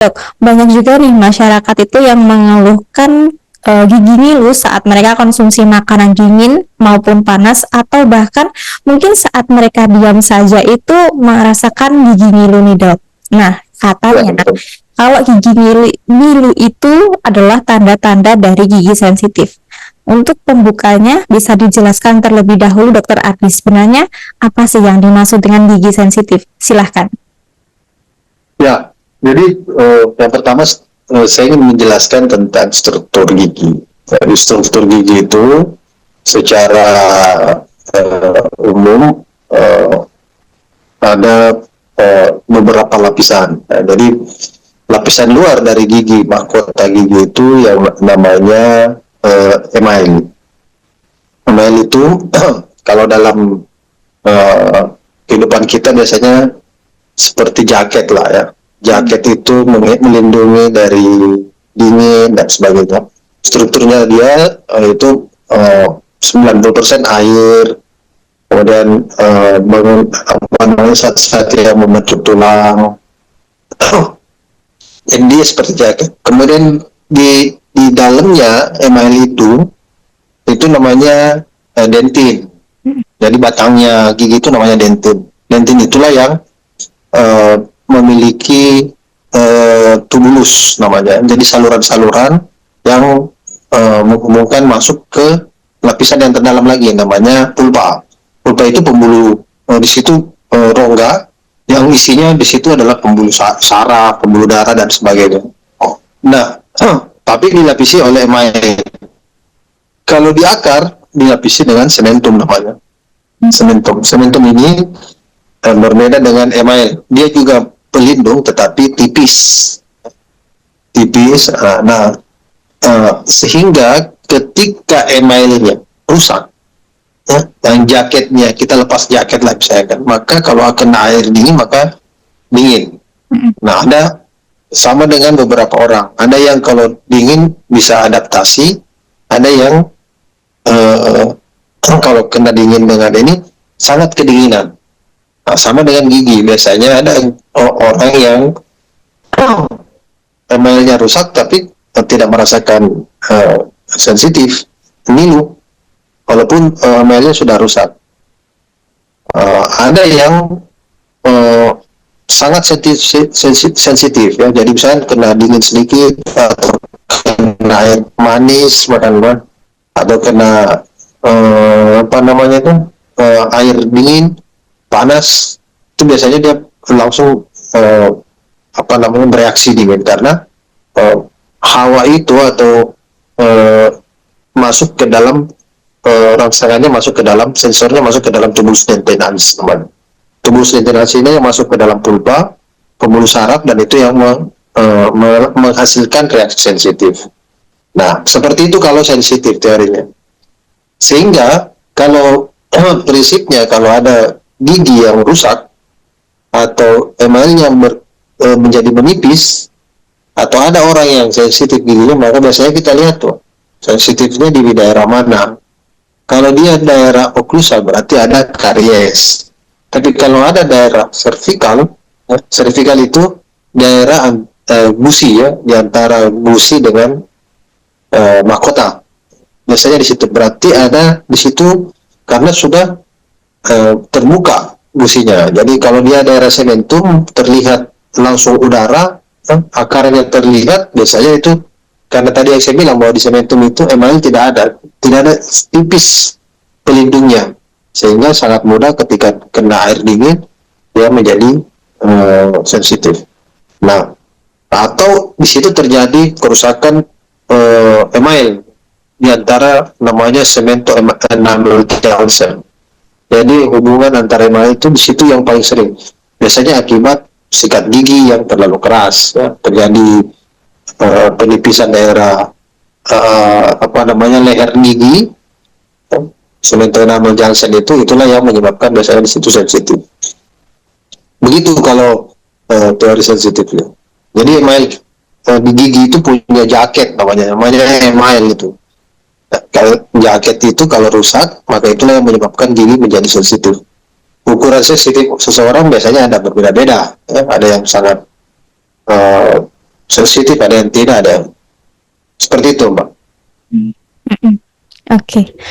Dok, banyak juga nih masyarakat itu yang mengeluhkan gigi ngilu saat mereka konsumsi makanan dingin maupun panas atau bahkan mungkin saat mereka diam saja itu merasakan gigi ngilu nih dok. Nah, Ya, katanya betul. kalau gigi ngilu itu adalah tanda-tanda dari gigi sensitif. Untuk pembukanya bisa dijelaskan terlebih dahulu dokter Ardi, sebenarnya apa sih yang dimaksud dengan gigi sensitif? Silahkan. Ya, jadi yang pertama saya ingin menjelaskan tentang struktur gigi. Jadi struktur gigi itu secara umum ada beberapa lapisan. Nah, jadi lapisan luar dari gigi mahkota gigi itu yang namanya email. Email itu kalau dalam kehidupan kita biasanya seperti jaket lah ya. Jaket itu melindungi dari dingin dan sebagainya. Strukturnya dia itu 90% air, kemudian bangun apa namanya zat-zat yang membentuk tulang. Jadi dia seperti jaket. Kemudian di dalamnya email itu namanya dentin. Jadi batangnya gigi itu namanya dentin. Dentin itulah yang memiliki tubulus namanya. Jadi saluran-saluran yang menghubungkan masuk ke lapisan yang terdalam lagi namanya pulpa. Pulpa itu pembuluh. Di situ rongga yang isinya di situ adalah pembuluh saraf, pembuluh darah dan sebagainya. Nah, tapi dilapisi oleh email. Kalau di akar dilapisi dengan sementum namanya. Sementum ini berbeda dengan email. Dia juga pelindung tetapi tipis. Sehingga ketika emailnya rusak, ya, yang jaketnya kita lepas jaket lah misalkan, maka kalau kena air dingin maka dingin. Nah, ada sama dengan beberapa orang. Ada yang kalau dingin bisa adaptasi, ada yang kalau kena dingin dengan ini sangat kedinginan. Nah, sama dengan gigi, biasanya ada orang yang emailnya rusak tapi tidak merasakan sensitif, ngilu, walaupun emailnya sudah rusak. Ada yang sangat sensitif ya, jadi misalnya kena dingin sedikit atau kena air manis bahkan atau kena apa namanya itu air dingin panas, itu biasanya dia langsung apa namanya bereaksi dingin karena hawa itu atau masuk ke dalam rangsangannya, masuk ke dalam sensornya, masuk ke dalam tubulus dentinans teman. Tubulus dentinans ini yang masuk ke dalam pulpa, pembuluh saraf, dan itu yang menghasilkan reaksi sensitif. Nah, seperti itu kalau sensitif teorinya. Sehingga kalau prinsipnya kalau ada gigi yang rusak atau emailnya menjadi menipis atau ada orang yang sensitif giginya, maka biasanya kita lihat tuh sensitifnya di daerah mana. Kalau dia daerah oklusal berarti ada karies. Tapi kalau ada daerah cervical, cervical itu daerah gusi ya, di antara gusi dengan mahkota. Biasanya di situ berarti ada di situ karena sudah terbuka gusinya. Jadi kalau dia daerah sementum terlihat langsung udara, akarnya terlihat, biasanya itu karena tadi yang saya bilang bahwa di sementum itu email tidak ada tipis pelindungnya, sehingga sangat mudah ketika kena air dingin dia menjadi sensitif. Nah, atau di situ terjadi kerusakan email di antara namanya semento enamel calcium. Jadi hubungan antara email itu di situ yang paling sering. Biasanya akibat sikat gigi yang terlalu keras, ya, terjadi penipisan daerah apa namanya leher gigi, semento enamel junction itulah yang menyebabkan biasanya di situ sensitif. Begitu kalau teori sensitifnya. Jadi email di gigi itu punya jaket namanya email itu. Nah, kalau jaket itu kalau rusak, maka itulah yang menyebabkan gigi menjadi sensitif. Ukuran sensitif seseorang biasanya ada berbeda-beda. Ya. Ada yang sangat sensitif, ada yang tidak, ada yang seperti itu, Mbak. Mm-mm. Oke.